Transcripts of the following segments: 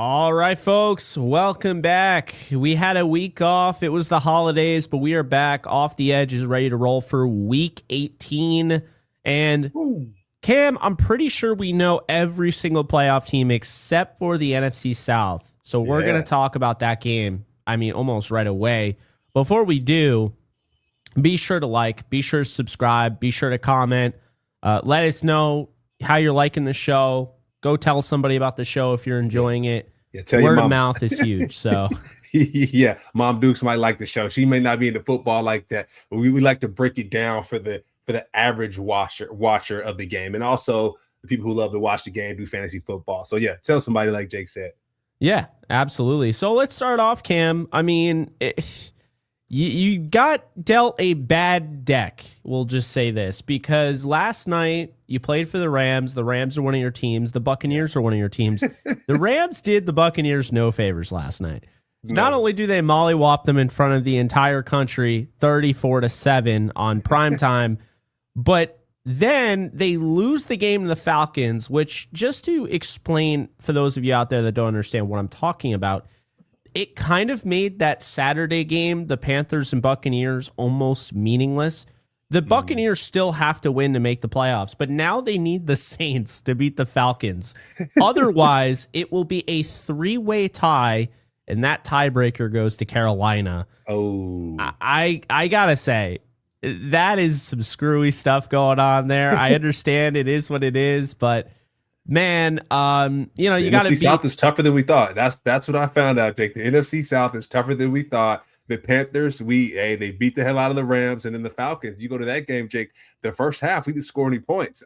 All right, folks, welcome back. We had a week off. It was the holidays, but we are back off the edges, ready to roll for week 18. And Ooh. Cam, I'm pretty sure we know every single playoff team except for the NFC South. So we're going to talk about that game, almost right away. Before we do, be sure to like, be sure to subscribe, be sure to comment. Let us know how you're liking the show. Go tell somebody about the show if you're enjoying it. Yeah, tell Word your mom. of mouth is huge. So Yeah, Mom Dukes might like the show. She may not be into football like that, but we like to break it down for the average watcher of the game, and also the people who love to watch the game do fantasy football. So yeah, tell somebody like Jake said. yeah, absolutely. So let's start off, Cam. You got dealt a bad deck. We'll just say this because last night you played for the Rams. The Rams are one of your teams. The Buccaneers are one of your teams. The Rams did the Buccaneers no favors last night. So not only do they mollywop them in front of the entire country 34-7 on primetime, but then they lose the game to the Falcons, which, just to explain for those of you out there that don't understand what I'm talking about, it kind of made that Saturday game, the Panthers and Buccaneers, almost meaningless. The Buccaneers still have to win to make the playoffs, but now they need the Saints to beat the Falcons. Otherwise, it will be a three-way tie, and that tiebreaker goes to Carolina. Oh, I gotta say, that is some screwy stuff going on there. I understand it is what it is, but man, you got to NFC South is tougher than we thought. That's what I found out, Jake. The NFC South is tougher than we thought. The Panthers, they beat the hell out of the Rams, and then the Falcons. You go to that game, Jake. The first half, we didn't score any points.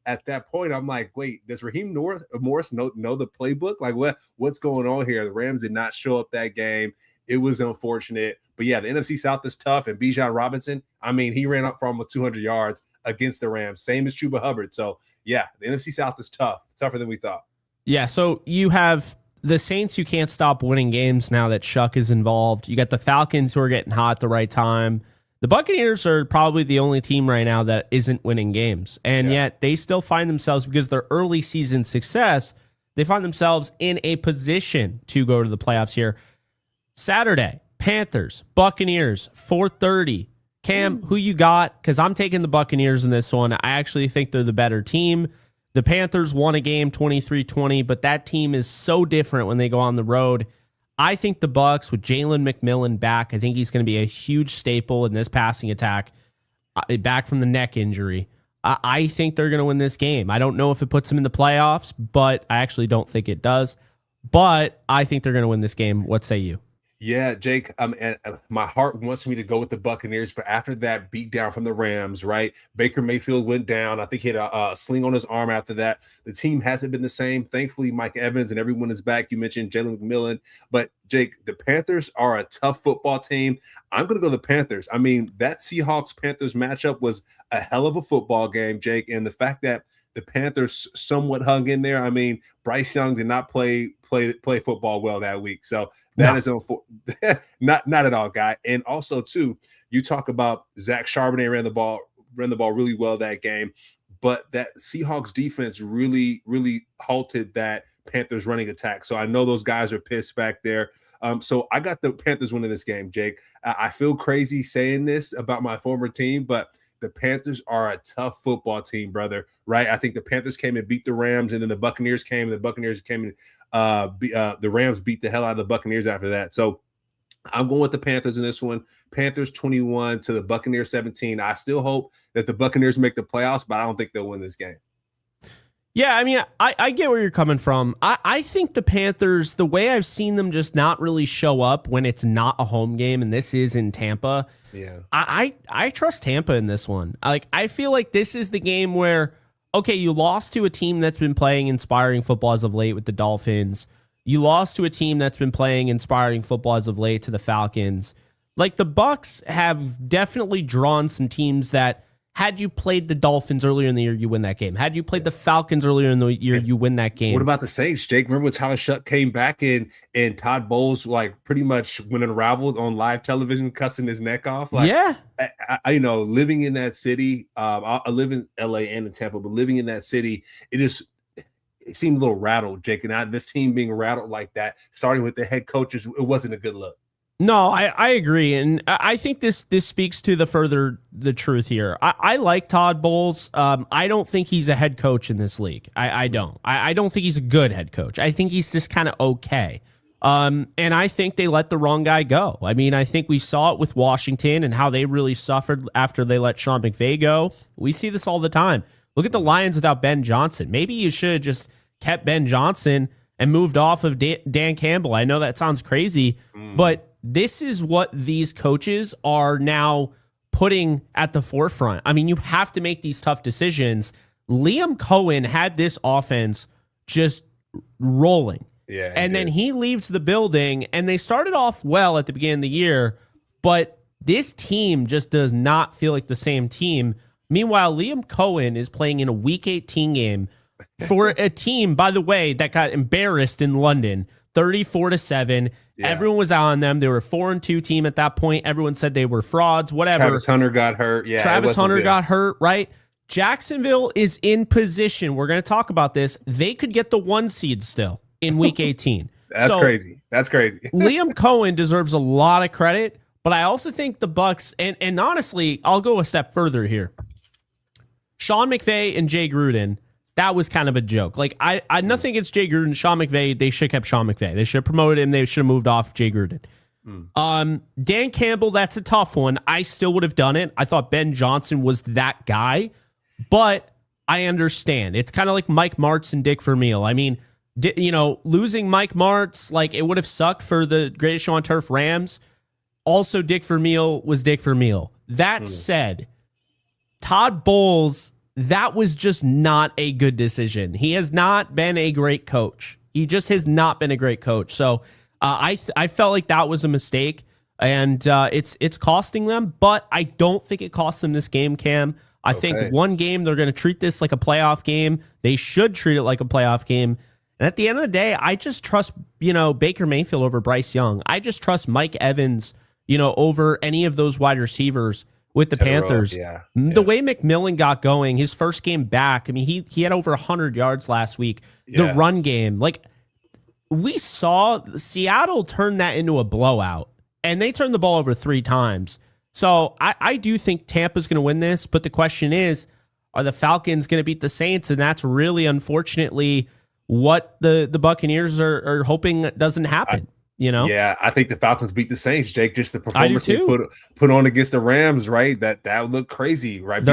At that point, I'm like, wait, does Raheem Morris know the playbook? Like, what's going on here? The Rams did not show up that game. It was unfortunate, but yeah, the NFC South is tough. And Bijan Robinson, he ran up for almost 200 yards against the Rams, same as Chuba Hubbard. So yeah, the NFC South is tougher than we thought. Yeah, so you have the Saints who can't stop winning games now that Shuck is involved. You got the Falcons who are getting hot at the right time. The Buccaneers are probably the only team right now that isn't winning games. And yet they still find themselves, because of their early season success, they find themselves in a position to go to the playoffs here. Saturday, Panthers, Buccaneers, 4:30. Cam, who you got? Because I'm taking the Buccaneers in this one. I actually think they're the better team. The Panthers won a game 23-20, but that team is so different when they go on the road. I think the Bucs, with Jalen McMillan back, I think he's going to be a huge staple in this passing attack, back from the neck injury. I think they're going to win this game. I don't know if it puts them in the playoffs, but I actually don't think it does. But I think they're going to win this game. What say you? Yeah, Jake, and my heart wants me to go with the Buccaneers, but after that beatdown from the Rams, right? Baker Mayfield went down. I think he had a sling on his arm after that. The team hasn't been the same. Thankfully, Mike Evans and everyone is back. You mentioned Jalen McMillan, but Jake, the Panthers are a tough football team. I'm going to go the Panthers. That Seahawks-Panthers matchup was a hell of a football game, Jake, and the fact that the Panthers somewhat hung in there. Bryce Young did not play football well that week. So that is not at all, guy. And also, too, you talk about Zach Charbonnet ran the ball really well that game, but that Seahawks defense really, really halted that Panthers running attack. So I know those guys are pissed back there. So I got the Panthers winning this game, Jake. I feel crazy saying this about my former team, but the Panthers are a tough football team, brother, right? I think the Panthers came and beat the Rams, and then the Buccaneers came, and the Buccaneers came and the Rams beat the hell out of the Buccaneers after that. So I'm going with the Panthers in this one. Panthers 21 to the Buccaneers 17. I still hope that the Buccaneers make the playoffs, but I don't think they'll win this game. Yeah, I get where you're coming from. I think the Panthers, the way I've seen them just not really show up when it's not a home game, and this is in Tampa. Yeah, I trust Tampa in this one. I feel like this is the game where, okay, you lost to a team that's been playing inspiring football as of late with the Dolphins. You lost to a team that's been playing inspiring football as of late to the Falcons. Like, the Bucs have definitely drawn some teams that, had you played the Dolphins earlier in the year, you win that game. Had you played the Falcons earlier in the year, you win that game. What about the Saints, Jake? Remember when Tyler Shuck came back and Todd Bowles pretty much went unraveled on live television, cussing his neck off? Yeah. I living in that city, I live in LA and in Tampa, but living in that city, it seemed a little rattled, Jake. And this team being rattled like that, starting with the head coaches, it wasn't a good look. No, I agree, and I think this speaks to the truth here. I like Todd Bowles. I don't think he's a head coach in this league. I don't. I don't think he's a good head coach. I think he's just kind of okay. And I think they let the wrong guy go. I mean, I think we saw it with Washington and how they really suffered after they let Sean McVay go. We see this all the time. Look at the Lions without Ben Johnson. Maybe you should have just kept Ben Johnson and moved off of Dan Campbell. I know that sounds crazy, but this is what these coaches are now putting at the forefront. I mean, you have to make these tough decisions. Liam Cohen had this offense just rolling. Yeah. And then he leaves the building, and they started off well at the beginning of the year, but this team just does not feel like the same team. Meanwhile, Liam Cohen is playing in a Week 18 game for a team, by the way, that got embarrassed in London, 34-7. Yeah. Everyone was out on them. They were a 4-2 team at that point. Everyone said they were frauds, whatever. Travis Hunter got hurt. Yeah, Travis Hunter got hurt, right? Jacksonville is in position. We're going to talk about this. They could get the 1 seed still in Week 18. That's crazy. That's crazy. Liam Cohen deserves a lot of credit, but I also think the Bucs, and honestly, I'll go a step further here. Sean McVay and Jay Gruden, that was kind of a joke. Like, I nothing against Jay Gruden. Sean McVay, they should have kept Sean McVay. They should have promoted him. They should have moved off Jay Gruden. Dan Campbell, that's a tough one. I still would have done it. I thought Ben Johnson was that guy, but I understand. It's kind of like Mike Martz and Dick Vermeil. I mean, losing Mike Martz, like, it would have sucked for the Greatest Show on Turf Rams. Also, Dick Vermeil was Dick Vermeil. That said, Todd Bowles, that was just not a good decision. He has not been a great coach. He just has not been a great coach. So I felt like that was a mistake, and it's costing them, but I don't think it cost them this game, Cam. I think one game, they're going to treat this like a playoff game. They should treat it like a playoff game. And at the end of the day, I just trust, Baker Mayfield over Bryce Young. I just trust Mike Evans, over any of those wide receivers with the Panthers. The way McMillan got going, his first game back, I mean, he had over 100 yards last week. The run game, like, we saw Seattle turn that into a blowout, and they turned the ball over 3 times. So I do think Tampa's going to win this, but the question is, are the Falcons going to beat the Saints? And that's really, unfortunately, what the Buccaneers are hoping that doesn't happen. Yeah, I think the Falcons beat the Saints, Jake. Just the performance they put on against the Rams, right? That would look crazy, right?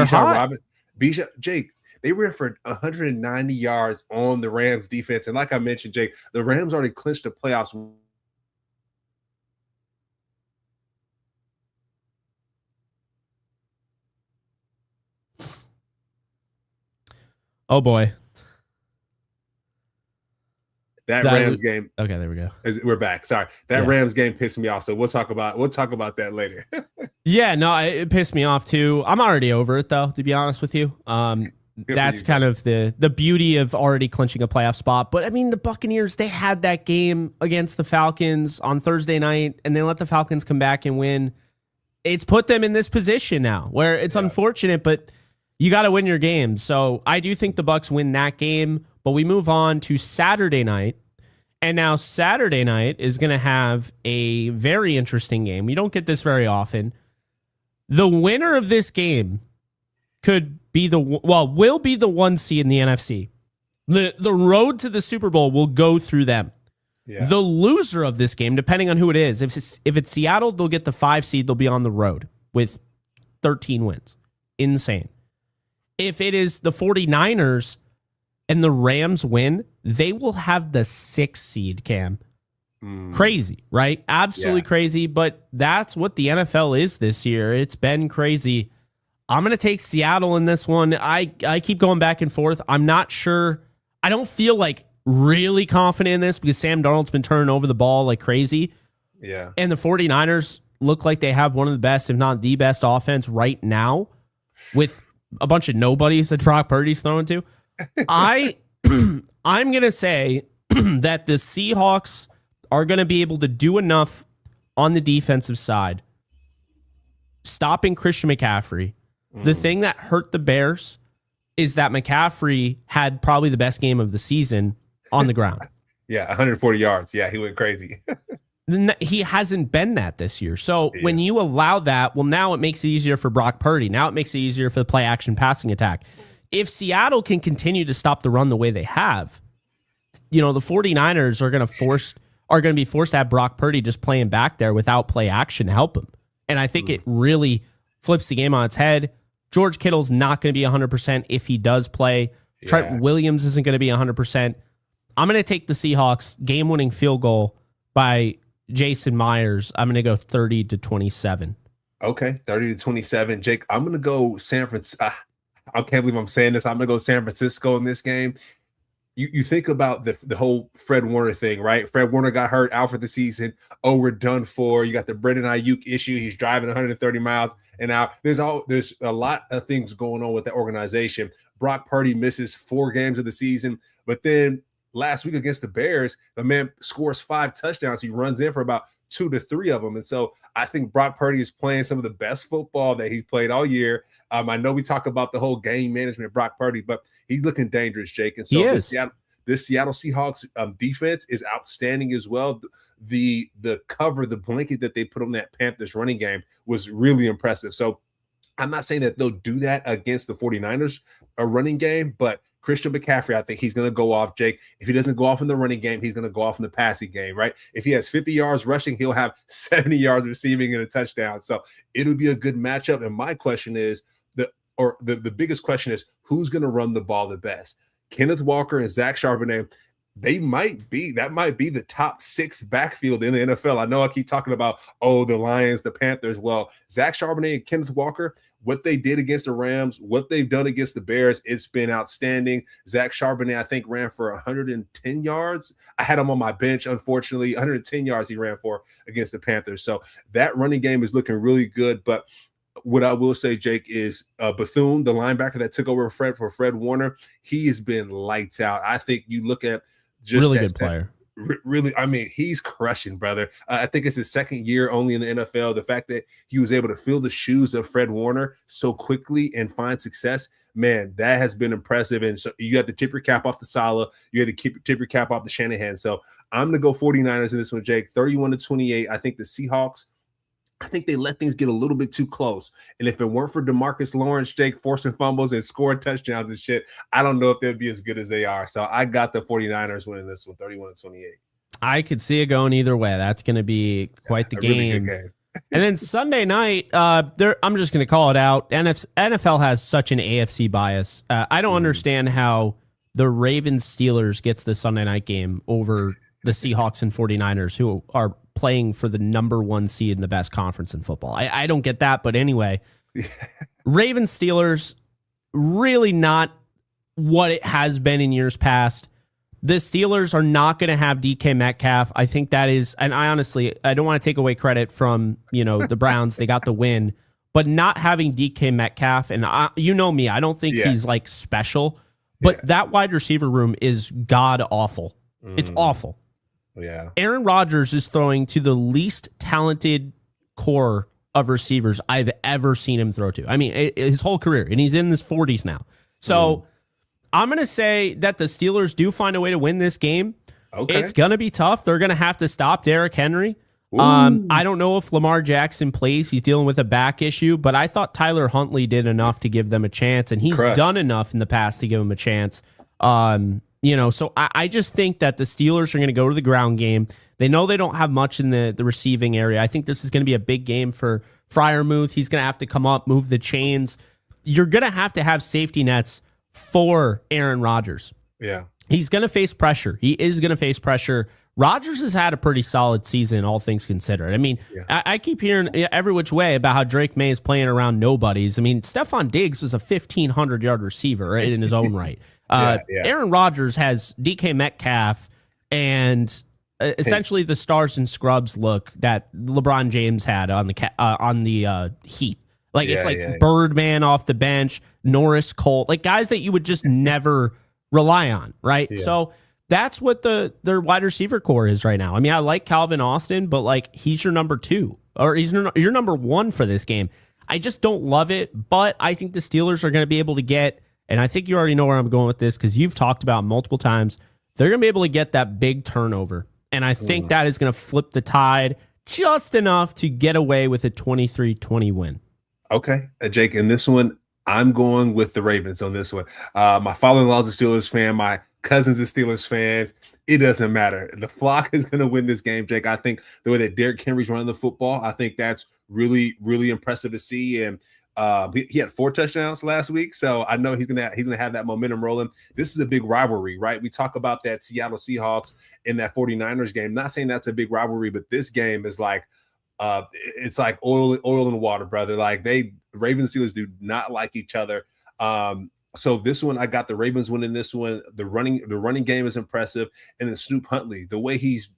Jake, they ran for 190 yards on the Rams defense, and like I mentioned, Jake, the Rams already clinched the playoffs. Oh boy. Rams game. Okay, there we go. We're back. Sorry, Rams game pissed me off. So we'll talk about that later. Yeah, no, it pissed me off too. I'm already over it though, to be honest with you. That's kind of the beauty of already clinching a playoff spot. But I mean, the Buccaneers, they had that game against the Falcons on Thursday night, and they let the Falcons come back and win. It's put them in this position now where it's unfortunate, but you got to win your games. So I do think the Bucs win that game. But we move on to Saturday night, and now Saturday night is going to have a very interesting game. We don't get this very often. The winner of this game will be the 1 seed in the NFC. The road to the Super Bowl will go through them. Yeah. The loser of this game, depending on who it is, if it's Seattle, they'll get the 5 seed. They'll be on the road with 13 wins. Insane. If it is the 49ers and the Rams win, they will have the 6 seed, Cam. Crazy, right? Absolutely crazy, but that's what the NFL is this year. It's been crazy. I'm going to take Seattle in this one. I keep going back and forth. I'm not sure. I don't feel like really confident in this because Sam Darnold's been turning over the ball like crazy. Yeah. And the 49ers look like they have one of the best, if not the best offense right now with a bunch of nobodies that Brock Purdy's throwing to. I'm going to say that the Seahawks are going to be able to do enough on the defensive side, stopping Christian McCaffrey. The thing that hurt the Bears is that McCaffrey had probably the best game of the season on the ground. Yeah, 140 yards. Yeah, he went crazy. He hasn't been that this year. So when you allow that, well, now it makes it easier for Brock Purdy. Now it makes it easier for the play action passing attack. If Seattle can continue to stop the run the way they have, the 49ers are going to be forced to have Brock Purdy just playing back there without play action to help him. And I think it really flips the game on its head. George Kittle's not going to be 100% if he does play. Yeah. Trent Williams isn't going to be 100%. I'm going to take the Seahawks game-winning field goal by Jason Myers. I'm going to go 30-27. Okay, 30-27. Jake, I'm going to go San Francisco. I can't believe I'm saying this. I'm going to go San Francisco in this game. You think about the whole Fred Warner thing, right? Fred Warner got hurt out for the season. Oh, we're done for. You got the Brandon Ayuk issue. He's driving 130 miles an hour. There's a lot of things going on with that organization. Brock Purdy misses 4 games of the season, but then last week against the Bears, the man scores 5 touchdowns. He runs in for about 2 to 3 of them. And so I think Brock Purdy is playing some of the best football that he's played all year. I know we talk about the whole game management of Brock Purdy, but he's looking dangerous, Jake. And so this Seattle Seahawks defense is outstanding as well. The cover, the blanket that they put on that Panthers running game was really impressive. So I'm not saying that they'll do that against the 49ers running game, but Christian McCaffrey, I think he's going to go off, Jake. If he doesn't go off in the running game, he's going to go off in the passing game, right? If he has 50 yards rushing, he'll have 70 yards receiving and a touchdown. So it'll be a good matchup. And my question is, the biggest question is, who's going to run the ball the best? Kenneth Walker and Zach Charbonnet, that might be the top 6 backfield in the NFL. I know I keep talking about, the Lions, the Panthers. Well, Zach Charbonnet and Kenneth Walker, what they did against the Rams, what they've done against the Bears, it's been outstanding. Zach Charbonnet, I think, ran for 110 yards. I had him on my bench, unfortunately. 110 yards he ran for against the Panthers. So that running game is looking really good. But what I will say, Jake, is Bethune, the linebacker that took over for Fred Warner, he has been lights out. I think you look at just really good player. Really, I mean, he's crushing, brother. I think it's his second year only in the NFL. The fact that he was able to fill the shoes of Fred Warner so quickly and find success, man, that has been impressive. And so you have to tip your cap off the Saleh. You have to tip your cap off the Shanahan. So I'm going to go 49ers in this one, Jake, 31-28. I think the Seahawks, I think they let things get a little bit too close. And if it weren't for DeMarcus Lawrence, Jake, forcing fumbles and scoring touchdowns and shit, I don't know if they'd be as good as they are. So I got the 49ers winning this one, 31-28. I could see it going either way. That's going to be quite the game. Really good game. And then Sunday night, I'm just going to call it out. NFL has such an AFC bias. I don't understand how the Ravens-Steelers gets the Sunday night game over the Seahawks and 49ers, who are playing for the number 1 seed in the best conference in football. I don't get that, but anyway, Ravens Steelers, really not what it has been in years past. The Steelers are not going to have DK Metcalf. I think that is, and I don't want to take away credit from, the Browns. They got the win, but not having DK Metcalf, and me, I don't think he's like special, but that wide receiver room is god awful. It's awful. Yeah. Aaron Rodgers is throwing to the least talented core of receivers I've ever seen him throw to. I mean, his whole career, and he's in his 40s now. So I'm going to say that the Steelers do find a way to win this game. Okay. It's going to be tough. They're going to have to stop Derrick Henry. I don't know if Lamar Jackson plays. He's dealing with a back issue, but I thought Tyler Huntley did enough to give them a chance, and he's done enough in the past to give them a chance. So I just think that the Steelers are going to go to the ground game. They know they don't have much in the receiving area. I think this is going to be a big game for Freiermuth. He's going to have to come up, move the chains. You're going to have safety nets for Aaron Rodgers. Yeah. He's going to face pressure. He is going to face pressure. Rodgers has had a pretty solid season, all things considered. I mean, I keep hearing every which way about how Drake May is playing around nobodies. I mean, Stephon Diggs was a 1,500-yard receiver, right, in his own right. Aaron Rodgers has DK Metcalf and essentially the stars and scrubs look that LeBron James had on the Heat. Like Birdman off the bench, Norris Cole, like guys that you would just never rely on, right? Yeah. So that's what their wide receiver core is right now. I mean, I like Calvin Austin, but like he's your number 2 or he's your number 1 for this game. I just don't love it, but I think the Steelers are going to be able to get And I think you already know where I'm going with this because you've talked about multiple times. They're going to be able to get that big turnover. And I think that is going to flip the tide just enough to get away with a 23-20 win. Okay, Jake, in this one, I'm going with the Ravens on this one. My father-in-law is a Steelers fan. My cousin's a Steelers fan. It doesn't matter. The flock is going to win this game, Jake. I think the way that Derrick Henry's running the football, I think that's really, really impressive to see. And he had 4 touchdowns last week, so I know he's gonna have that momentum rolling. This is a big rivalry, right? We talk about that Seattle Seahawks in that 49ers game. Not saying that's a big rivalry, but this game is like it's like oil and water, brother. Like Ravens and Steelers do not like each other. So this one, I got the Ravens winning this one. The running game is impressive, and then Snoop Huntley, the way he's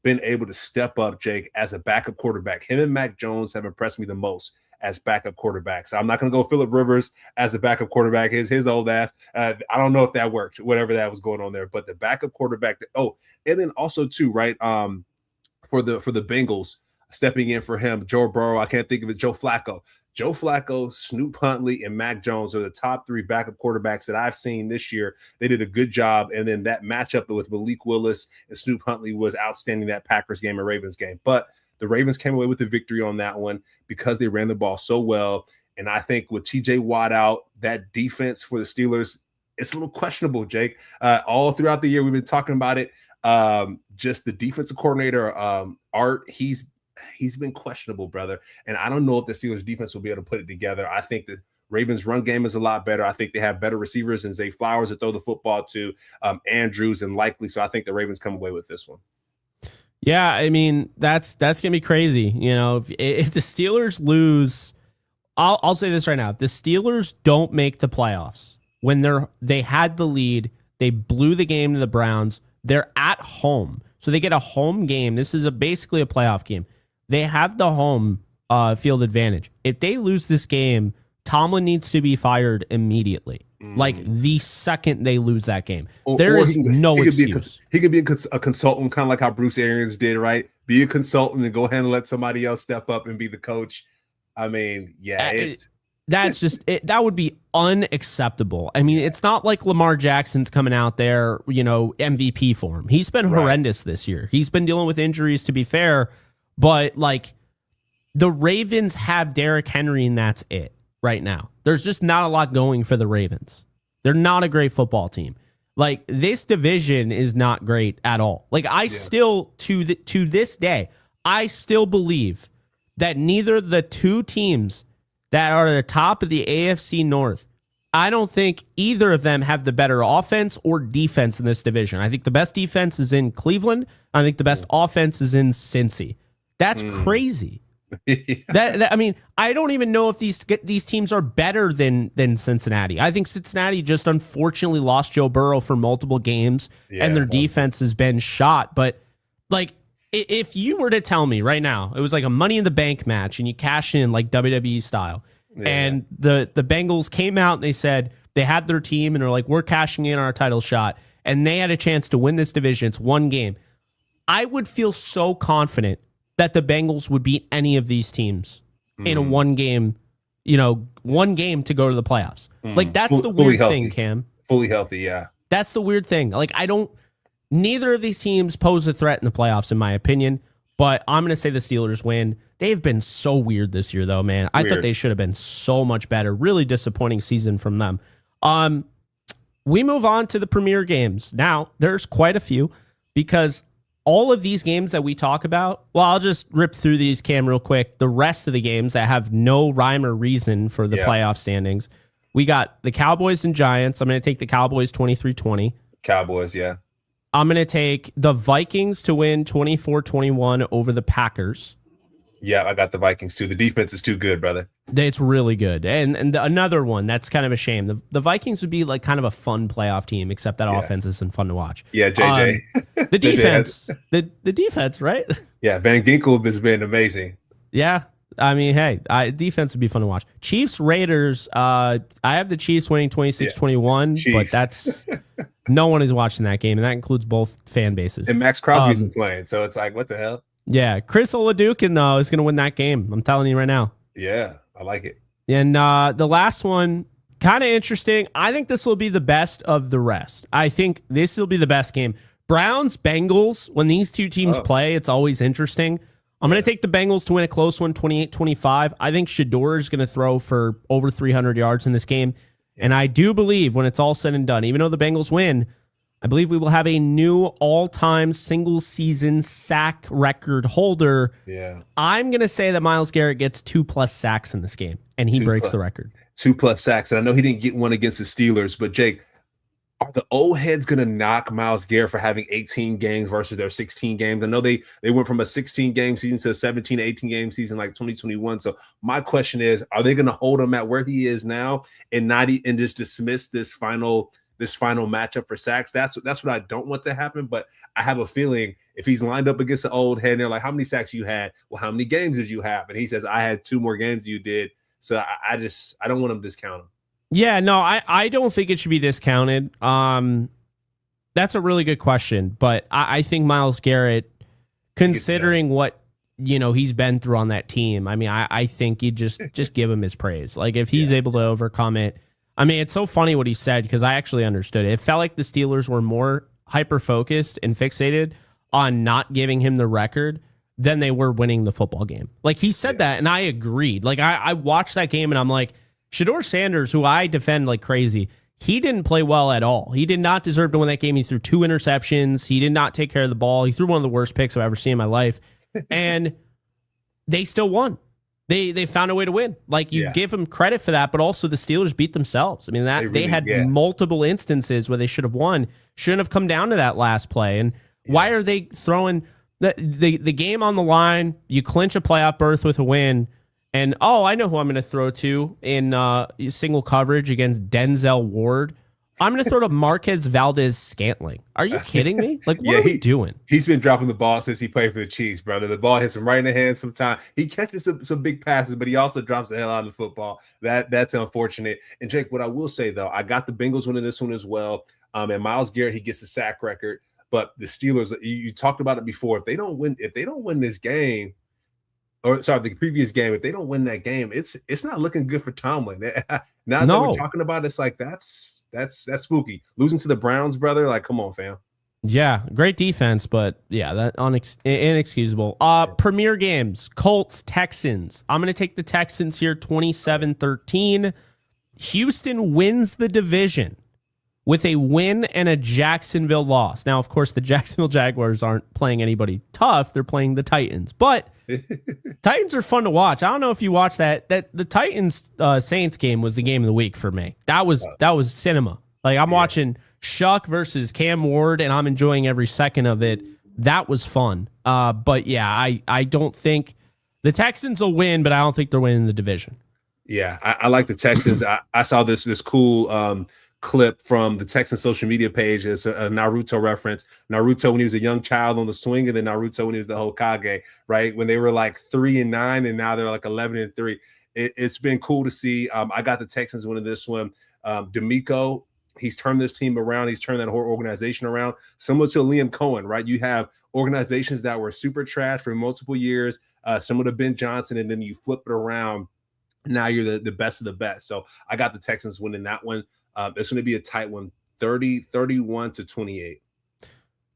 been able to step up, Jake, as a backup quarterback. Him and Mac Jones have impressed me the most as backup quarterbacks. I'm not going to go Phillip Rivers as a backup quarterback. His old ass. I don't know if that worked, whatever that was going on there. But the backup quarterback. Oh, and then also too, right? For the Bengals, stepping in for him, Joe Burrow. I can't think of it. Joe Flacco, Snoop Huntley, and Mac Jones are the top 3 backup quarterbacks that I've seen this year. They did a good job. And then that matchup with Malik Willis and Snoop Huntley was outstanding, that Packers game and Ravens game. But the Ravens came away with the victory on that one because they ran the ball so well. And I think with TJ Watt out, that defense for the Steelers, it's a little questionable, Jake. All throughout the year, we've been talking about it. Just the defensive coordinator, Art, he's been questionable, brother. And I don't know if the Steelers defense will be able to put it together. I think the Ravens run game is a lot better. I think they have better receivers than Zay Flowers to throw the football to, Andrews and Likely. So I think the Ravens come away with this one. Yeah, I mean, that's going to be crazy. You know, if the Steelers lose, I'll say this right now. If the Steelers don't make the playoffs, when they had the lead, they blew the game to the Browns. They're at home. So they get a home game. This is basically a playoff game. They have the home field advantage. If they lose this game, Tomlin needs to be fired immediately. Like the second they lose that game. There is no excuse. He could be a consultant, kind of like how Bruce Arians did, right? Be a consultant and go ahead and let somebody else step up and be the coach. I mean, yeah, that's just it. That would be unacceptable. I mean, it's not like Lamar Jackson's coming out there, MVP form. He's been horrendous this year. He's been dealing with injuries, to be fair, but like the Ravens have Derrick Henry and that's it right now. There's just not a lot going for the Ravens. They're not a great football team. Like this division is not great at all. Like I still to this day, I still believe that neither of the 2 teams that are at the top of the AFC North, I don't think either of them have the better offense or defense in this division. I think the best defense is in Cleveland. I think the best offense is in Cincy. That's crazy. That I mean, I don't even know if these teams are better than Cincinnati. I think Cincinnati just unfortunately lost Joe Burrow for multiple games, and their defense has been shot. But like, if you were to tell me right now, it was like a Money in the Bank match, and you cash in like WWE style, and the Bengals came out and they said they had their team and they're like, we're cashing in our title shot, and they had a chance to win this division. It's one game. I would feel so confident that the Bengals would beat any of these teams in a one game to go to the playoffs. Like that's the weird thing, Cam. Fully healthy, yeah. That's the weird thing. Like neither of these teams pose a threat in the playoffs, in my opinion, but I'm going to say the Steelers win. They've been so weird this year, though, man. I thought they should have been so much better. Really disappointing season from them. We move on to the premier games. Now, there's quite a few because all of these games that we talk about, well, I'll just rip through these, Cam, real quick. The rest of the games that have no rhyme or reason for the playoff standings. We got the Cowboys and Giants. I'm going to take the Cowboys 23-20. Cowboys, yeah. I'm going to take the Vikings to win 24-21 over the Packers. Yeah, I got the Vikings too. The defense is too good, brother. It's really good. And another one that's kind of a shame. The Vikings would be like kind of a fun playoff team, except that offense isn't fun to watch. Yeah, JJ. The defense, the defense, right? Yeah, Van Ginkel has been amazing. Yeah. I mean, hey, defense would be fun to watch. Chiefs, Raiders. I have the Chiefs winning 26-21, but that's no one is watching that game, and that includes both fan bases. And Max Crosby isn't playing, so it's like, what the hell? Yeah, Chris Oladukin, though, is going to win that game. I'm telling you right now. Yeah, I like it. And the last one, Kind of interesting. I think this will be the best of the rest. I think this will be the best game. Browns, Bengals, when these two teams play, it's always interesting. I'm going to take the Bengals to win a close one, 28-25. I think Shador is going to throw for over 300 yards in this game. And I do believe when it's all said and done, even though the Bengals win, I believe we will have a new all-time single-season sack record holder. Yeah. I'm going to say that Myles Garrett gets 2+ sacks in this game, and he breaks the record. 2+ sacks. And I know he didn't get one against the Steelers, but Jake, are the old heads going to knock Myles Garrett for having 18 games versus their 16 games? I know they went from a 16-game season to a 17 to 18-game season like 2021. So my question is, are they going to hold him at where he is now and just dismiss this final matchup for sacks? That's what I don't want to happen. But I have a feeling if he's lined up against the old head and they're like, how many sacks you had? Well, how many games did you have? And he says, I had 2 more games than you did. So I don't want him to discount him. Yeah, no, I don't think it should be discounted. That's a really good question, but I think Myles Garrett, considering what he's been through on that team, I mean, I think you just give him his praise. Like if he's able to overcome it. I mean, it's so funny what he said because I actually understood it. It felt like the Steelers were more hyper focused and fixated on not giving him the record than they were winning the football game. Like he said that, and I agreed. Like I watched that game, and I'm like, Shador Sanders, who I defend like crazy, he didn't play well at all. He did not deserve to win that game. He threw 2 interceptions. He did not take care of the ball. He threw one of the worst picks I've ever seen in my life. And they still won. They found a way to win. Like you give them credit for that, but also the Steelers beat themselves. I mean, they had multiple instances where they should have won. Shouldn't have come down to that last play. And why are they throwing the game on the line? You clinch a playoff berth with a win. And, I know who I'm going to throw to in single coverage against Denzel Ward. I'm going to throw to Marquez Valdez-Scantling. Are you kidding me? Like, what are we doing? He's been dropping the ball since he played for the Chiefs, brother. The ball hits him right in the hand sometimes. He catches some big passes, but he also drops the hell out of the football. That's unfortunate. And, Jake, what I will say, though, I got the Bengals winning this one as well. And Myles Garrett, he gets the sack record. But the Steelers, you talked about it before. If they don't win this game, the previous game, if they don't win that game, it's not looking good for Tomlin. Now that we're talking about it, it's like that's spooky. Losing to the Browns, brother, like come on, fam. Yeah, great defense, but that inexcusable. Premier games, Colts, Texans. I'm going to take the Texans here 27-13. Houston wins the division with a win and a Jacksonville loss. Now, of course, the Jacksonville Jaguars aren't playing anybody tough. They're playing the Titans. But Titans are fun to watch. I don't know if you watched that. The Titans Saints game was the game of the week for me. That was cinema. Like I'm watching Shuck versus Cam Ward, and I'm enjoying every second of it. That was fun. But yeah, I don't think the Texans will win, but I don't think they're winning the division. Yeah, I like the Texans. I saw this cool clip from the Texans social media page. It's a Naruto reference. Naruto when he was a young child on the swing, and then Naruto when he was the Hokage, right? When they were like 3-9, and now they're like 11-3. It's been cool to see. I got the Texans winning this one. D'Amico, he's turned this team around. He's turned that whole organization around. Similar to Liam Cohen, right? You have organizations that were super trash for multiple years, similar to Ben Johnson, and then you flip it around. Now you're the best of the best. So I got the Texans winning that one. It's going to be a tight one, 31-28.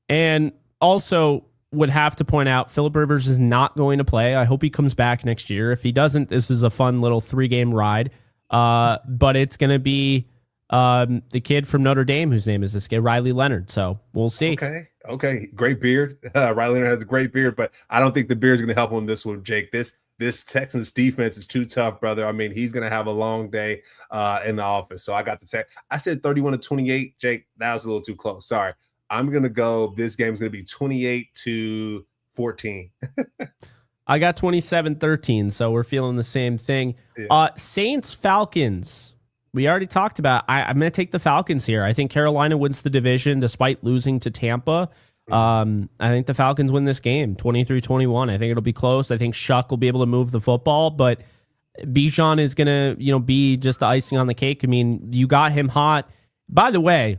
And also would have to point out, Phillip Rivers is not going to play. I hope he comes back next year. If he doesn't, this is a fun little 3-game ride. But it's going to be the kid from Notre Dame, whose name is this kid, Riley Leonard. So we'll see. Okay. Great beard. Riley Leonard has a great beard, but I don't think the beard is going to help him this one, Jake. This Texans defense is too tough, brother. I mean, he's going to have a long day in the office. So I got the I said 31-28. Jake, that was a little too close. Sorry. I'm going to go. This game is going to be 28-14. I got 27-13, so we're feeling the same thing. Yeah. Saints, Falcons. We already talked about. I'm going to take the Falcons here. I think Carolina wins the division despite losing to Tampa. I think the Falcons win this game 23-21. I think it'll be close. I think Shuck will be able to move the football, but Bijan is going to, be just the icing on the cake. I mean, you got him hot. By the way,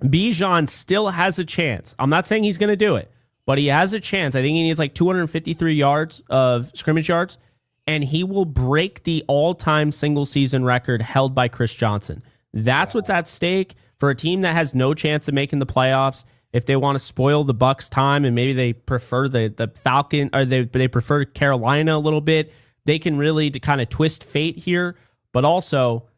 Bijan still has a chance. I'm not saying he's going to do it, but he has a chance. I think he needs like 253 yards of scrimmage yards. and he will break the all-time single-season record held by Chris Johnson. That's what's at stake for a team that has no chance of making the playoffs. If they want to spoil the Bucs' time and maybe they prefer the Falcon, or they prefer Carolina a little bit, they can really kind of twist fate here. But also,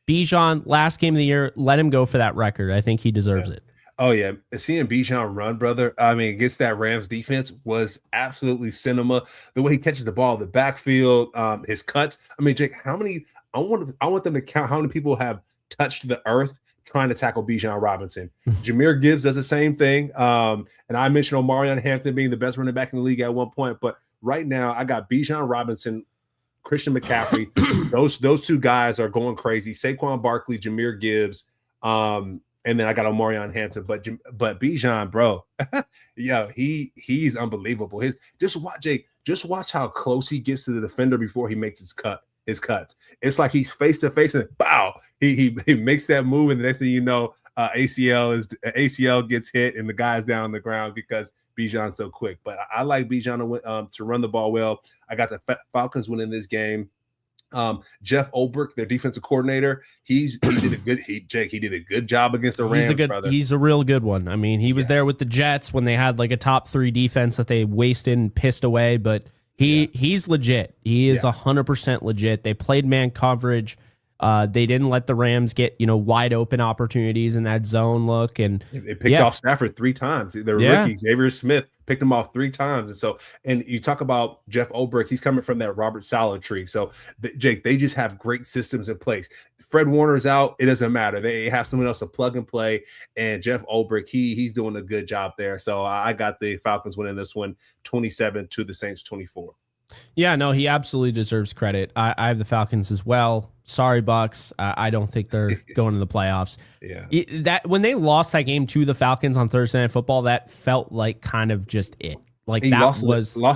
Bijan, last game of the year, let him go for that record. I think he deserves it. Oh, yeah. Seeing Bijan run, brother, I mean, against that Rams defense was absolutely cinema. The way he catches the ball in the backfield, his cuts. I mean, Jake, how many – I want them to count how many people have touched the earth trying to tackle Bijan Robinson. Jahmyr Gibbs does the same thing. And I mentioned Omarion Hampton being the best running back in the league at one point. But right now, I got Bijan Robinson, Christian McCaffrey. those two guys are going crazy. Saquon Barkley, Jahmyr Gibbs, and then I got Omarion Hampton, but Bijan, bro, yeah, he's unbelievable. Just watch how close he gets to the defender before he makes his cuts. It's like he's face to face and bow, he makes that move, and the next thing you know, ACL gets hit and the guy's down on the ground because Bijan's so quick. But I like Bijan to run the ball well. I got the Falcons winning this game. Jeff Ulbrich, their defensive coordinator, he did a good job against the Rams. He's a real good one. I mean, he was there with the Jets when they had like a top 3 defense that they wasted and pissed away, but he's legit. He is 100% legit. They played man coverage. They didn't let the Rams get, wide open opportunities in that zone look. And they picked off Stafford 3 times. Their rookie, Xavier Smith, picked him off 3 times. And you talk about Jeff Ulbrich, he's coming from that Robert Saleh tree. So, Jake, they just have great systems in place. Fred Warner's out. It doesn't matter. They have someone else to plug and play. And Jeff Ulbrich, he's doing a good job there. So I got the Falcons winning this one 27 to the Saints 24. Yeah, no, he absolutely deserves credit. I have the Falcons as well. Sorry, Bucs. I don't think they're going to the playoffs. That when they lost that game to the Falcons on Thursday Night Football, that felt like kind of just it. Like lost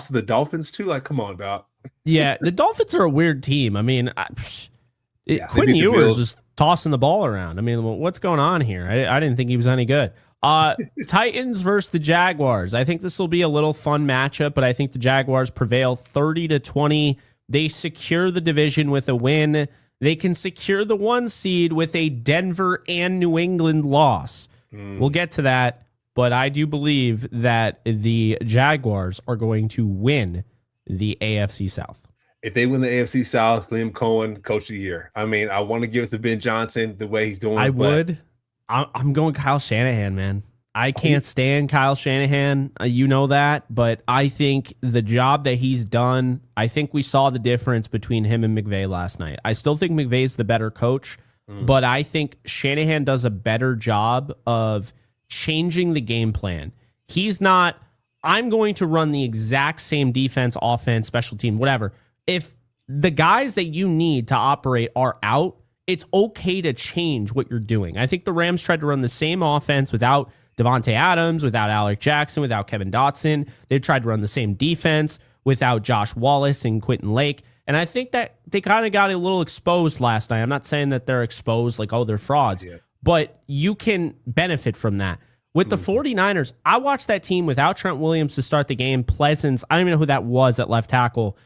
to the Dolphins too. Like, come on, Doc. Yeah, the Dolphins are a weird team. I mean, Quinn Ewers just tossing the ball around. I mean, what's going on here? I didn't think he was any good. Titans versus the Jaguars. I think this will be a little fun matchup, but I think the Jaguars prevail 30-20. They secure the division with a win. They can secure the 1 seed with a Denver and New England loss. We'll get to that, but I do believe that the Jaguars are going to win the AFC South. If they win the AFC South, Liam Cohen, Coach of the Year. I mean, I want to give it to Ben Johnson the way he's doing. I would. I'm going Kyle Shanahan, man. I can't stand Kyle Shanahan. You know that. But I think the job that he's done, I think we saw the difference between him and McVay last night. I still think McVay's the better coach, but I think Shanahan does a better job of changing the game plan. He's not, I'm going to run the exact same defense, offense, special team, whatever. If the guys that you need to operate are out, it's okay to change what you're doing. I think the Rams tried to run the same offense without Devontae Adams, without Alec Jackson, without Kevin Dotson. They tried to run the same defense without Josh Wallace and Quentin Lake. And I think that they kind of got a little exposed last night. I'm not saying that they're exposed like, oh, they're frauds, but you can benefit from that. With the 49ers, I watched that team without Trent Williams to start the game. Pleasance, I don't even know who that was at left tackle.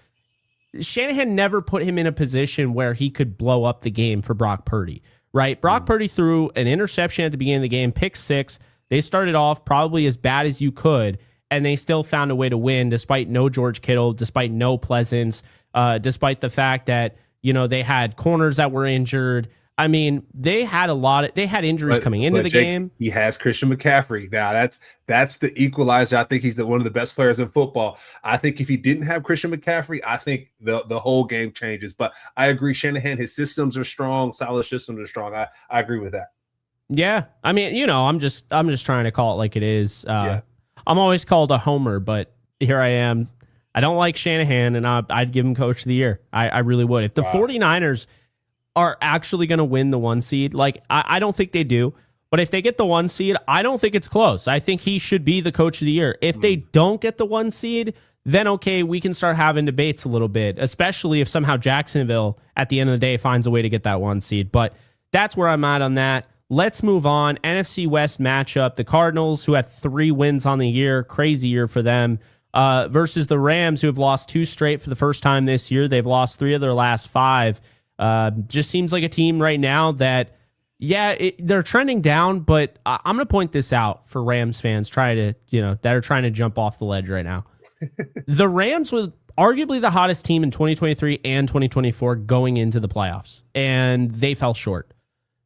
Shanahan never put him in a position where he could blow up the game for Brock Purdy, right? Brock Purdy threw an interception at the beginning of the game, pick 6. They started off probably as bad as you could, and they still found a way to win despite no George Kittle, despite no Pleasance, despite the fact that, they had corners that were injured. I mean, they had injuries coming into the game. He has Christian McCaffrey. Now that's the equalizer. I think he's one of the best players in football. I think if he didn't have Christian McCaffrey, I think the whole game changes. But I agree, Shanahan, his systems are strong, solid systems are strong. I agree with that. Yeah. I mean, I'm just trying to call it like it is. I'm always called a homer, but here I am. I don't like Shanahan, and I'd give him Coach of the Year. I really would. If the 49ers are actually going to win the 1 seed. Like, I don't think they do. But if they get the 1 seed, I don't think it's close. I think he should be the Coach of the Year. If they don't get the 1 seed, then okay, we can start having debates a little bit, especially if somehow Jacksonville, at the end of the day, finds a way to get that 1 seed. But that's where I'm at on that. Let's move on. NFC West matchup. The Cardinals, who have 3 wins on the year, crazy year for them, versus the Rams, who have lost 2 straight for the first time this year. They've lost 3 of their last 5. Just seems like a team right now that, they're trending down, but I'm going to point this out for Rams fans that are trying to jump off the ledge right now. The Rams were arguably the hottest team in 2023 and 2024 going into the playoffs, and they fell short.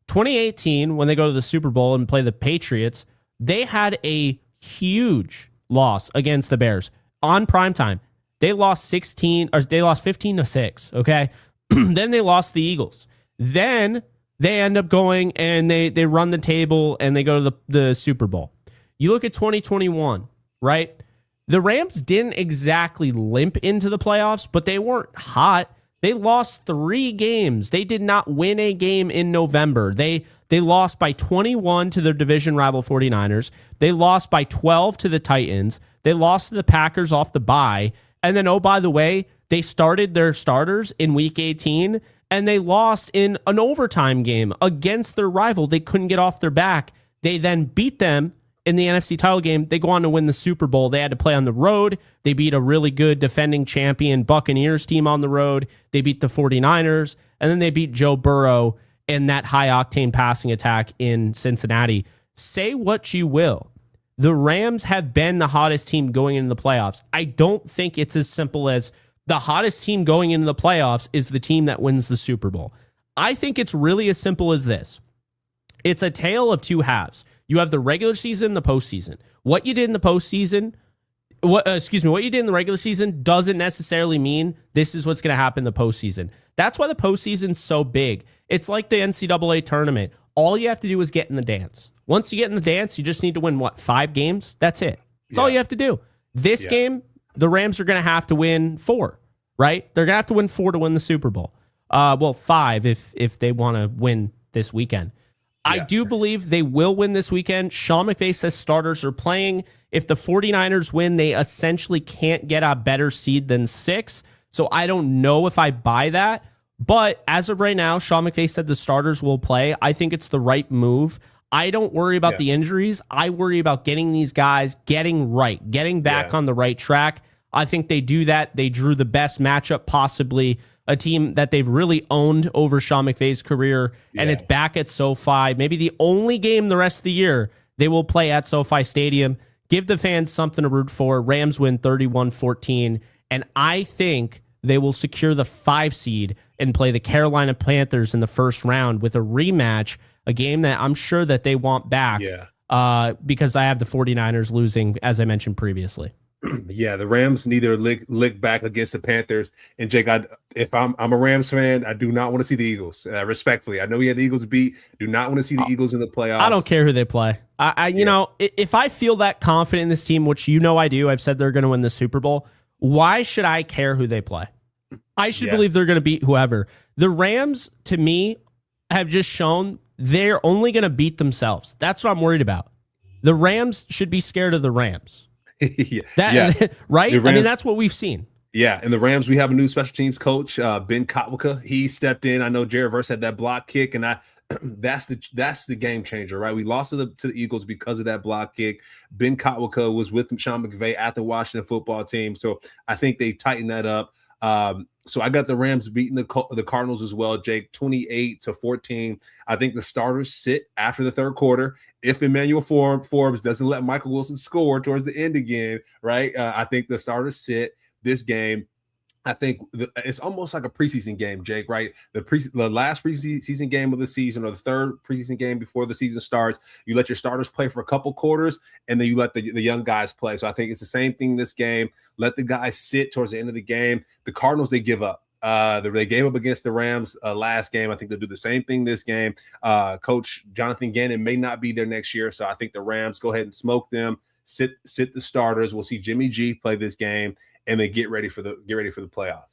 2018, when they go to the Super Bowl and play the Patriots, they had a huge loss against the Bears on primetime. They lost 15-6, okay? Then they lost the Eagles. Then they end up going and they run the table and they go to the Super Bowl. You look at 2021, right? The Rams didn't exactly limp into the playoffs, but they weren't hot. They lost 3 games. They did not win a game in November. They lost by 21 to their division rival 49ers. They lost by 12 to the Titans. They lost to the Packers off the bye. And then, oh, by the way, they started their starters in week 18, and they lost in an overtime game against their rival. They couldn't get off their back. They then beat them in the NFC title game. They go on to win the Super Bowl. They had to play on the road. They beat a really good defending champion Buccaneers team on the road. They beat the 49ers, and then they beat Joe Burrow in that high-octane passing attack in Cincinnati. Say what you will. The Rams have been the hottest team going into the playoffs. I don't think it's as simple as the hottest team going into the playoffs is the team that wins the Super Bowl. I think it's really as simple as this. It's a tale of 2 halves. You have the regular season and the postseason. What you did in the postseason, what you did in the regular season doesn't necessarily mean this is what's going to happen in the postseason. That's why the postseason's so big. It's like the NCAA tournament. All you have to do is get in the dance. Once you get in the dance, you just need to win, 5 games? That's it. That's all you have to do. This game, the Rams are going to have to win 4, right? They're going to have to win 4 to win the Super Bowl. 5 if they want to win this weekend. I do believe they will win this weekend. Sean McVay says starters are playing. If the 49ers win, they essentially can't get a better seed than 6. So I don't know if I buy that. But as of right now, Sean McVay said the starters will play. I think it's the right move. I don't worry about the injuries. I worry about getting these guys getting back on the right track. I think they do that. They drew the best matchup possibly, a team that they've really owned over Sean McVay's career, and it's back at SoFi. Maybe the only game the rest of the year they will play at SoFi Stadium. Give the fans something to root for. Rams win 31-14, and I think they will secure the 5 seed and play the Carolina Panthers in the first round with a rematch, a game that I'm sure that they want back because I have the 49ers losing, as I mentioned previously. Yeah, the Rams need to lick back against the Panthers. And Jake, if I'm a Rams fan, I do not want to see the Eagles. Respectfully, I know we had the Eagles beat. Do not want to see the Eagles in the playoffs. I don't care who they play. You know, if I feel that confident in this team, which I do, I've said they're going to win the Super Bowl. Why should I care who they play? I should believe they're going to beat whoever. The Rams, to me, have just shown they're only going to beat themselves. That's what I'm worried about. The Rams should be scared of the Rams. Right? Rams, I mean, that's what we've seen. Yeah, and the Rams, we have a new special teams coach, Ben Kotwicka. He stepped in. I know Jared Verse had that block kick, and that's the game changer, right? We lost to the Eagles because of that block kick. Ben Kotwicka was with Sean McVay at the Washington football team, so I think they tightened that up. So I got the Rams beating the Cardinals as well, Jake, 28-14. I think the starters sit after the third quarter. If Emmanuel Forbes doesn't let Michael Wilson score towards the end again, right? I think the starters sit this game. I think it's almost like a preseason game, Jake, right? The last preseason game of the season, or the third preseason game before the season starts, you let your starters play for a couple quarters, and then you let the young guys play. So I think it's the same thing this game. Let the guys sit towards the end of the game. The Cardinals, they give up. They gave up against the Rams last game. I think they'll do the same thing this game. Coach Jonathan Gannon may not be there next year, so I think the Rams go ahead and smoke them. Sit the starters. We'll see Jimmy G play this game, and then get ready for the playoffs.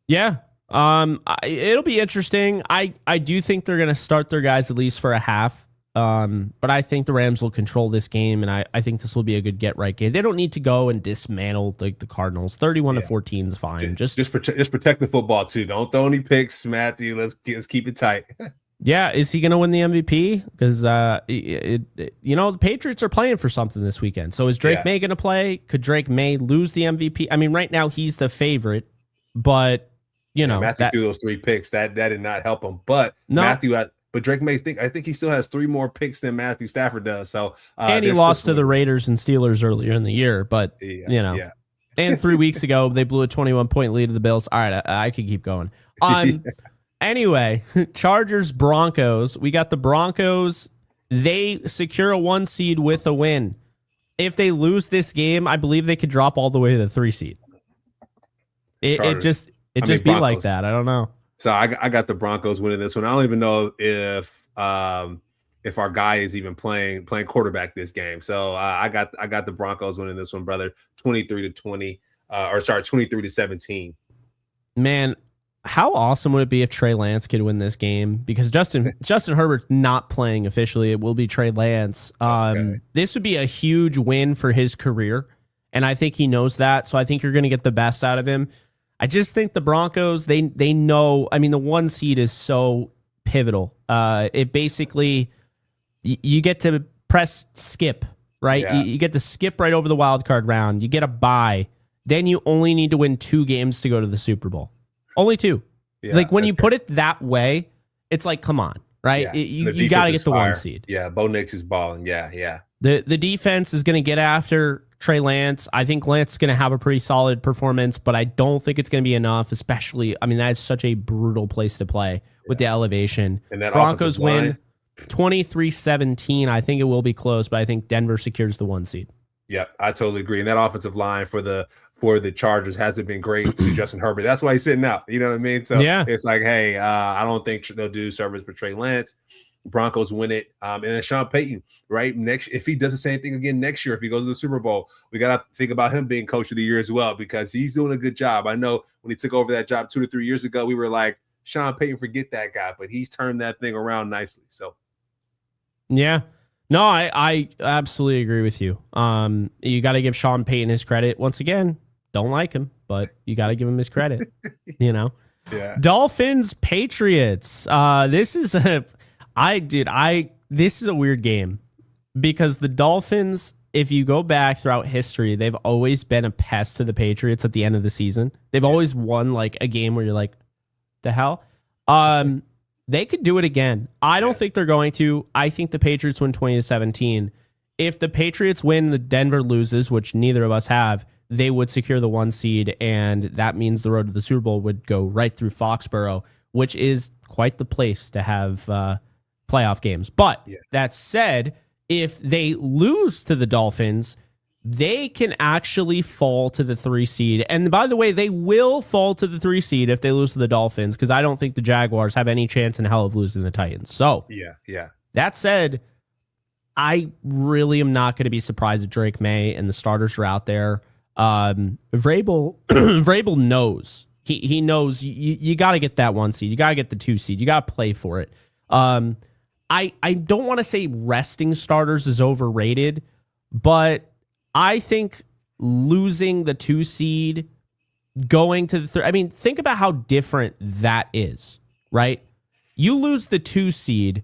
Yeah. It'll be interesting. I do think they're going to start their guys at least for a half. But I think the Rams will control this game, and I think this will be a good get-right game. They don't need to go and dismantle the Cardinals. 31-14 is fine. Just protect the football too. Don't throw any picks, Matthew. Let's keep it tight. Yeah, is he going to win the MVP? Because the Patriots are playing for something this weekend. So is Drake May going to play? Could Drake May lose the MVP? I mean, right now he's the favorite, but Matthew threw those 3 picks. That did not help him. But no. But Drake May I think he still has 3 more picks than Matthew Stafford does. So and he lost to the Raiders and Steelers earlier in the year, but and 3 weeks ago they blew a 21-point lead to the Bills. All right, I could keep going. Anyway, Chargers, Broncos. We got the Broncos. They secure a 1 seed with a win. If they lose this game, I believe they could drop all the way to the 3 seed. It just be like that. I don't know. So I got the Broncos winning this one. I don't even know if our guy is even playing quarterback this game. So I got the Broncos winning this one, brother. 23-20, 23-17. Man, how awesome would it be if Trey Lance could win this game? Because Justin Herbert's not playing officially. It will be Trey Lance. This would be a huge win for his career, and I think he knows that. So I think you're going to get the best out of him. I just think the Broncos, they know. I mean, the 1 seed is so pivotal. It basically you get to press skip, right? Yeah. You get to skip right over the wild card round. You get a bye. Then you only need to win 2 games to go to the Super Bowl. Only 2. Yeah, like when you put it that way, it's like, come on, right? Yeah. You got to get the 1 seed. Yeah, Bo Nix is balling. Yeah. The defense is going to get after Trey Lance. I think Lance is going to have a pretty solid performance, but I don't think it's going to be enough, especially, I mean, that is such a brutal place to play with the elevation. And that Broncos win 23-17. I think it will be close, but I think Denver secures the 1 seed. Yep, I totally agree. And that offensive line for the Chargers hasn't been great to Justin Herbert. That's why he's sitting out. You know what I mean? So it's like, hey, I don't think they'll do service for Trey Lance. Broncos win it. And then Sean Payton, right? Next, if he does the same thing again next year, if he goes to the Super Bowl, we got to think about him being coach of the year as well, because he's doing a good job. I know when he took over that job 2 to 3 years ago, we were like, Sean Payton, forget that guy, but he's turned that thing around nicely. So, yeah. No, I absolutely agree with you. You got to give Sean Payton his credit. Once again, don't like him, but you got to give him his credit. Yeah. Dolphins, Patriots. This is a weird game because the Dolphins, if you go back throughout history, they've always been a pest to the Patriots at the end of the season. They've always won like a game where you're like, the hell? They could do it again. I don't think they're going to. I think the Patriots win 20-17. If the Patriots win, the Denver loses, which neither of us have, they would secure the 1 seed, and that means the road to the Super Bowl would go right through Foxborough, which is quite the place to have playoff games. But that said, if they lose to the Dolphins, they can actually fall to the 3 seed. And by the way, they will fall to the 3 seed if they lose to the Dolphins, because I don't think the Jaguars have any chance in hell of losing the Titans. So, that said, I really am not going to be surprised if Drake May and the starters are out there. Vrabel knows. He knows you got to get that 1 seed. You got to get the 2 seed. You got to play for it. I don't want to say resting starters is overrated, but I think losing the 2 seed, going to the 3, I mean, think about how different that is, right? You lose the 2 seed,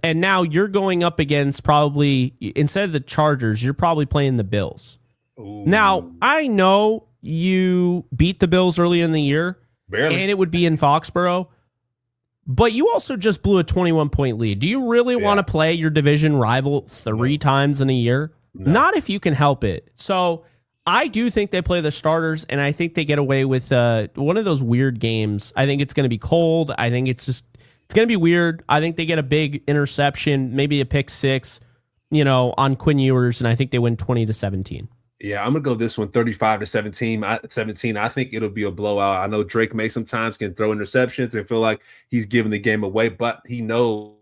and now you're going up against probably, instead of the Chargers, you're probably playing the Bills. Ooh. Now, I know you beat the Bills early in the year, barely, and it would be in Foxborough, but you also just blew a 21-point lead. Do you really want to play your division rival 3 times in a year? No. Not if you can help it. So I do think they play the starters, and I think they get away with one of those weird games. I think it's going to be cold. I think it's going to be weird. I think they get a big interception, maybe a pick 6, on Quinn Ewers, and I think they win 20-17. Yeah, I'm going to go this one 35-17. I think it'll be a blowout. I know Drake May sometimes can throw interceptions and feel like he's giving the game away, but he knows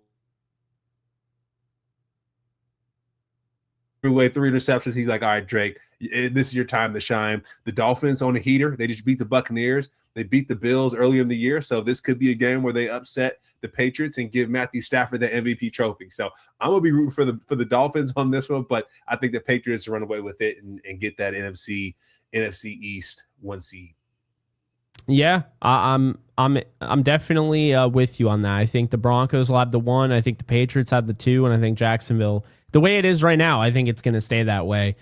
away 3 interceptions. He's like, all right, Drake, this is your time to shine. The Dolphins on a heater. They just beat the Buccaneers. They beat the Bills earlier in the year. So this could be a game where they upset the Patriots and give Matthew Stafford the MVP trophy. So I'm going to be rooting for the Dolphins on this one, but I think the Patriots run away with it and get that NFC East 1 seed. Yeah, I'm definitely with you on that. I think the Broncos will have the 1. I think the Patriots have the 2, and I think Jacksonville, the way it is right now, I think it's going to stay that way.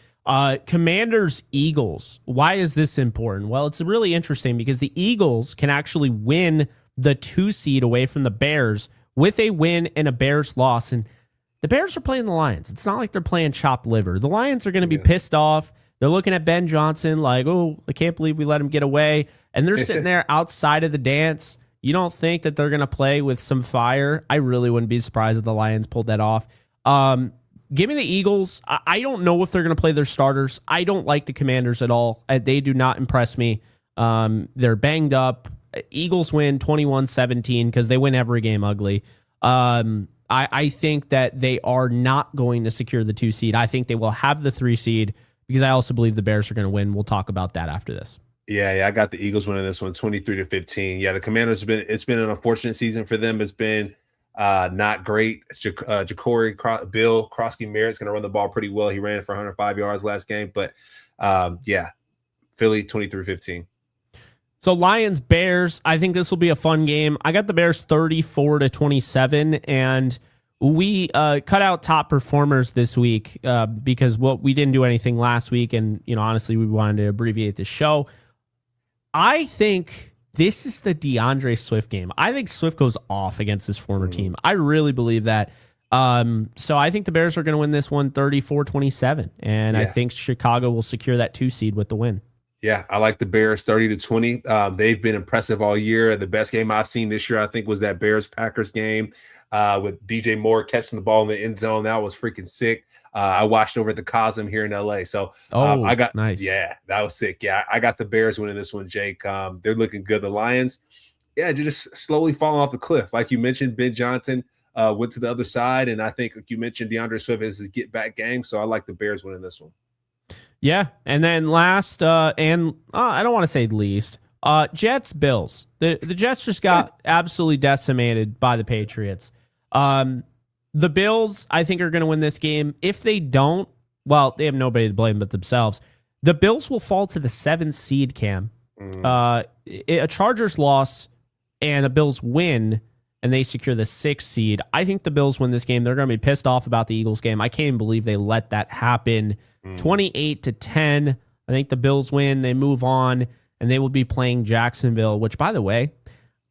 Commanders, Eagles. Why is this important? Well, it's really interesting because the Eagles can actually win the 2 seed away from the Bears with a win and a Bears loss. And the Bears are playing the Lions. It's not like they're playing chopped liver. The Lions are going to be pissed off. They're looking at Ben Johnson like, oh, I can't believe we let him get away. And they're sitting there outside of the dance. You don't think that they're going to play with some fire? I really wouldn't be surprised if the Lions pulled that off. Give me the Eagles. I don't know if they're going to play their starters. I don't like the Commanders at all. They do not impress me. They're banged up. Eagles win 21-17 because they win every game ugly. I think that they are not going to secure the 2 seed. I think they will have the 3 seed because I also believe the Bears are going to win. We'll talk about that after this. Yeah, I got the Eagles winning this one 23-15. Yeah, the Commanders it's been an unfortunate season for them. It's been not great. Ja'Cory Bill Krosky Merritt's going to run the ball pretty well. He ran for 105 yards last game, but yeah, Philly 23-15. So Lions Bears, I think this will be a fun game. I got the Bears 34-27, and we cut out top performers this week because we didn't do anything last week, and honestly, we wanted to abbreviate the show. I think this is the DeAndre Swift game. I think Swift goes off against this former team. I really believe that. So I think the Bears are going to win this one 34-27, and I think Chicago will secure that 2 seed with the win. Yeah, I like the Bears 30-20. They've been impressive all year. The best game I've seen this year, I think, was that Bears-Packers game with DJ Moore catching the ball in the end zone. That was freaking sick. I watched over at the Cosm here in LA. So I got nice. Yeah, that was sick. Yeah, I got the Bears winning this one, Jake. They're looking good. The Lions, they're just slowly falling off the cliff. Like you mentioned, Ben Johnson went to the other side, and I think, like you mentioned, DeAndre Swift is his get-back game. So I like the Bears winning this one. Yeah, and then last, I don't want to say least, Jets, Bills. The Jets just got absolutely decimated by the Patriots. The Bills, I think, are going to win this game. If they don't, well, they have nobody to blame but themselves. The Bills will fall to the 7th seed, Cam. A Chargers loss and a Bills win, and they secure the 6th seed. I think the Bills win this game. They're going to be pissed off about the Eagles game. I can't even believe they let that happen. 28-10. I think the Bills win. They move on, and they will be playing Jacksonville, which, by the way,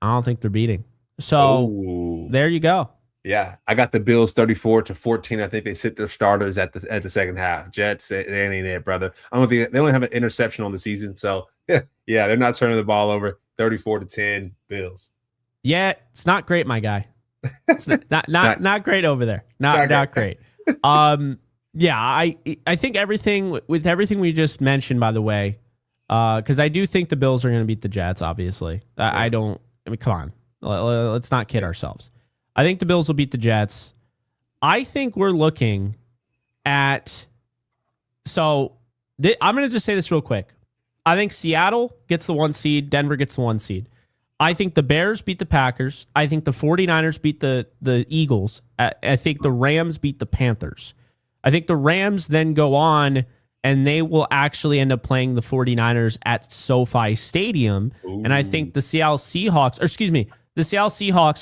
I don't think they're beating. So there you go. Yeah, I got the Bills 34-14. I think they sit their starters at the second half. Jets, they ain't it, brother. I don't think they only have an interception on the season, so yeah, they're not turning the ball over. 34-10 Bills. Yeah, it's not great, my guy. It's not great over there. Not great. Yeah, I think everything we just mentioned, by the way, because I do think the Bills are going to beat the Jets. Obviously, I mean, come on, let's not kid ourselves. I think the Bills will beat the Jets. I think we're looking at. So I'm going to just say this real quick. I think Seattle gets the 1 seed. Denver gets the 1 seed. I think the Bears beat the Packers. I think the 49ers beat the Eagles. I think the Rams beat the Panthers. I think the Rams then go on and they will actually end up playing the 49ers at SoFi Stadium. Ooh. And I think the Seattle Seahawks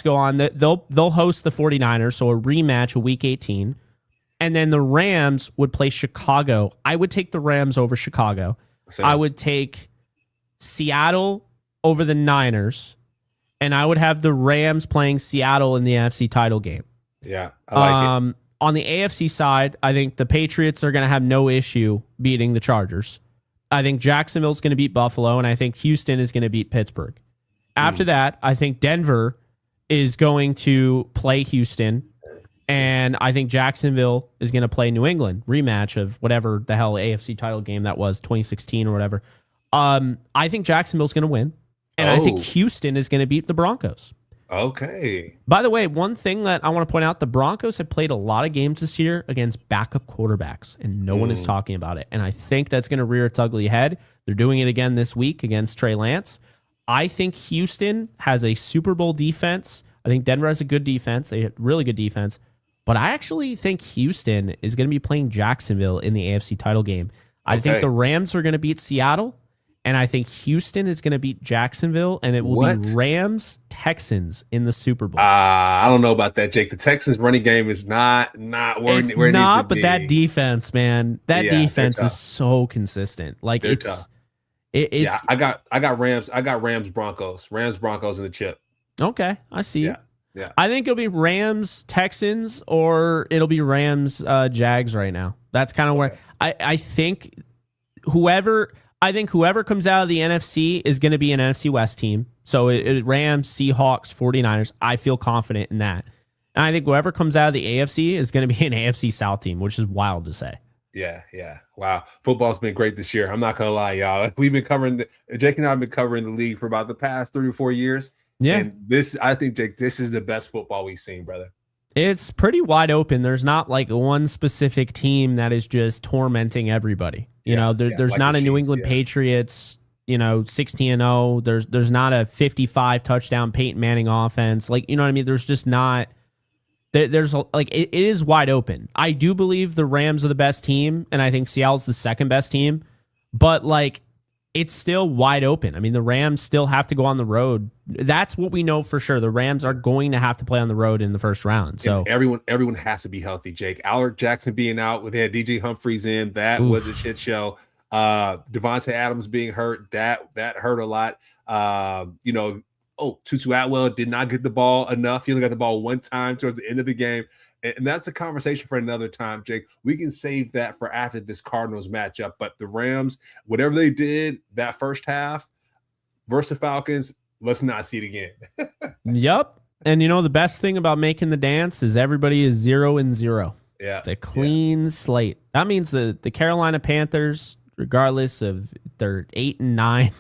go on. They'll host the 49ers, so a rematch of Week 18. And then the Rams would play Chicago. I would take the Rams over Chicago. Same. I would take Seattle over the Niners. And I would have the Rams playing Seattle in the NFC title game. Yeah, I like it. On the AFC side, I think the Patriots are going to have no issue beating the Chargers. I think Jacksonville's going to beat Buffalo, and I think Houston is going to beat Pittsburgh. After that, I think Denver is going to play Houston, and I think Jacksonville is going to play New England, rematch of whatever the hell AFC title game that was, 2016 or whatever. I think Jacksonville's going to win, and I think Houston is going to beat the Broncos. Okay. By the way, one thing that I want to point out, the Broncos have played a lot of games this year against backup quarterbacks, and no one is talking about it. And I think that's going to rear its ugly head. They're doing it again this week against Trey Lance. I think Houston has a Super Bowl defense. I think Denver has a good defense. They have really good defense. But I actually think Houston is going to be playing Jacksonville in the AFC title game. I think the Rams are going to beat Seattle. And I think Houston is going to beat Jacksonville, and it will be Rams Texans in the Super Bowl. I don't know about that, Jake. The Texans running game is not where it needs to be. But that defense, man, defense is so consistent. Like it's I got Rams. I got Rams Broncos. Rams Broncos in the chip. Okay, I see. Yeah. I think it'll be Rams Texans or it'll be Rams Jags right now. That's kind of where I think whoever comes out of the NFC is going to be an NFC West team. So Rams, Seahawks, 49ers. I feel confident in that. And I think whoever comes out of the AFC is going to be an AFC South team, which is wild to say. Yeah. Wow. Football's been great this year. I'm not going to lie, y'all. We've been covering Jake and I have been covering the league for about the past 3 or 4 years. Yeah. And I think, Jake, this is the best football we've seen, brother. It's pretty wide open. There's not like one specific team that is just tormenting everybody. There's not a New England Patriots, 16-0. There's not a 55 touchdown Peyton Manning offense. Like, you know what I mean? There's just not. There's it is wide open. I do believe the Rams are the best team, and I think Seattle's the second best team. But like, it's still wide open. I mean, the Rams still have to go on the road. That's what we know for sure. The Rams are going to have to play on the road in the first round. So and everyone has to be healthy, Jake. Alec Jackson being out, they had DJ Humphries in. That was a shit show. Devontae Adams being hurt, that hurt a lot. Tutu Atwell did not get the ball enough. He only got the ball one time towards the end of the game. And that's a conversation for another time, Jake. We can save that for after this Cardinals matchup. But the Rams, whatever they did that first half versus the Falcons, let's not see it again. Yep. And the best thing about making the dance is everybody is 0-0. Yeah. It's a clean slate. That means the Carolina Panthers, regardless of their 8-9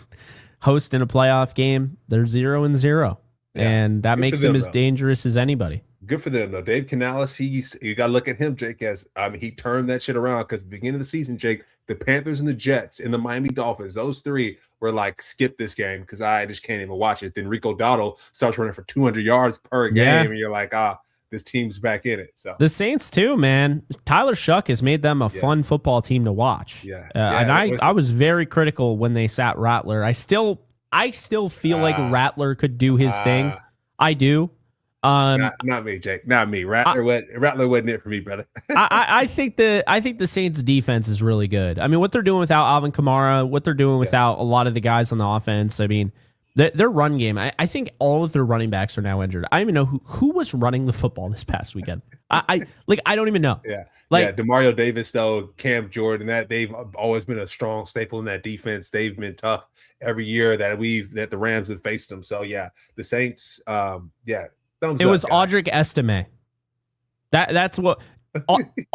hosting a playoff game, they're 0-0. Yeah. And that makes them as dangerous as anybody. Good for them, though. Dave Canales, you got to look at him, Jake, as he turned that shit around because at the beginning of the season, Jake, the Panthers and the Jets and the Miami Dolphins, those three were like, skip this game because I just can't even watch it. Then Rico Dowdle starts running for 200 yards per game, and you're like, this team's back in it. So the Saints, too, man. Tyler Shuck has made them a fun football team to watch. And I was very critical when they sat Rattler. I still feel like Rattler could do his thing. I do. Not me, Jake. Not me. Rattler wasn't it for me, brother. I think the Saints defense is really good. I mean, what they're doing without Alvin Kamara, what they're doing without a lot of the guys on the offense. I mean, their run game. I think all of their running backs are now injured. I don't even know who was running the football this past weekend. I don't even know. DeMario Davis though, Cam Jordan, that they've always been a strong staple in that defense. They've been tough every year that the Rams have faced them. So the Saints, Thumbs it up, was guys. Audric Estime. That's what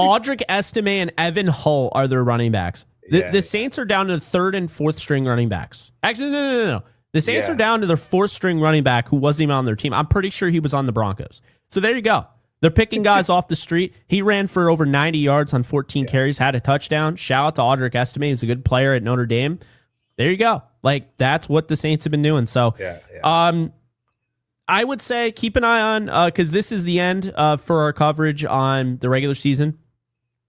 Audric Estime and Evan Hull are their running backs. The Saints are down to the third and fourth string running backs. Actually, no. The Saints are down to their fourth string running back who wasn't even on their team. I'm pretty sure he was on the Broncos. So there you go. They're picking guys off the street. He ran for over 90 yards on 14 carries, had a touchdown. Shout out to Audric Estime. He's a good player at Notre Dame. There you go. Like, that's what the Saints have been doing. So, I would say keep an eye on, because this is the end for our coverage on the regular season.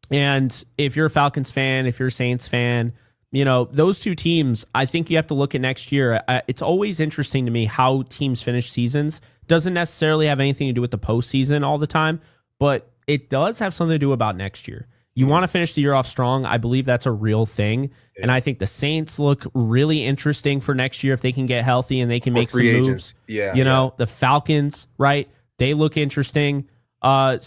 And if you're a Falcons fan, if you're a Saints fan, those two teams, I think you have to look at next year. It's always interesting to me how teams finish seasons. Doesn't necessarily have anything to do with the postseason all the time, but it does have something to do about next year. You want to finish the year off strong. I believe that's a real thing. Yeah. And I think the Saints look really interesting for next year if they can get healthy and they can make some moves. The Falcons, right? They look interesting. I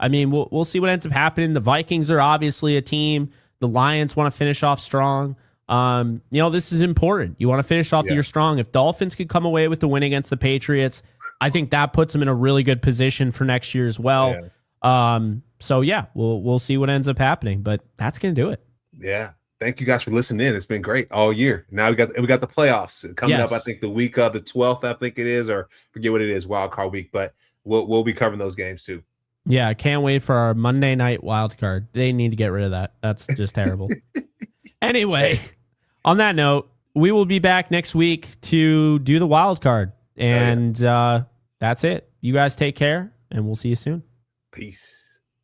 mean, we'll see what ends up happening. The Vikings are obviously a team. The Lions want to finish off strong. This is important. You want to finish off the year strong. If Dolphins could come away with the win against the Patriots, I think that puts them in a really good position for next year as well. Yeah. We'll see what ends up happening, but that's going to do it. Yeah. Thank you guys for listening in. It's been great all year. Now we got the playoffs coming up. I think the week of the 12th, I think it is, or forget what it is, wild card week, but we'll be covering those games too. Yeah. I can't wait for our Monday night wild card. They need to get rid of that. That's just terrible. Anyway, on that note, we will be back next week to do the wild card, and that's it. You guys take care, and we'll see you soon. Peace.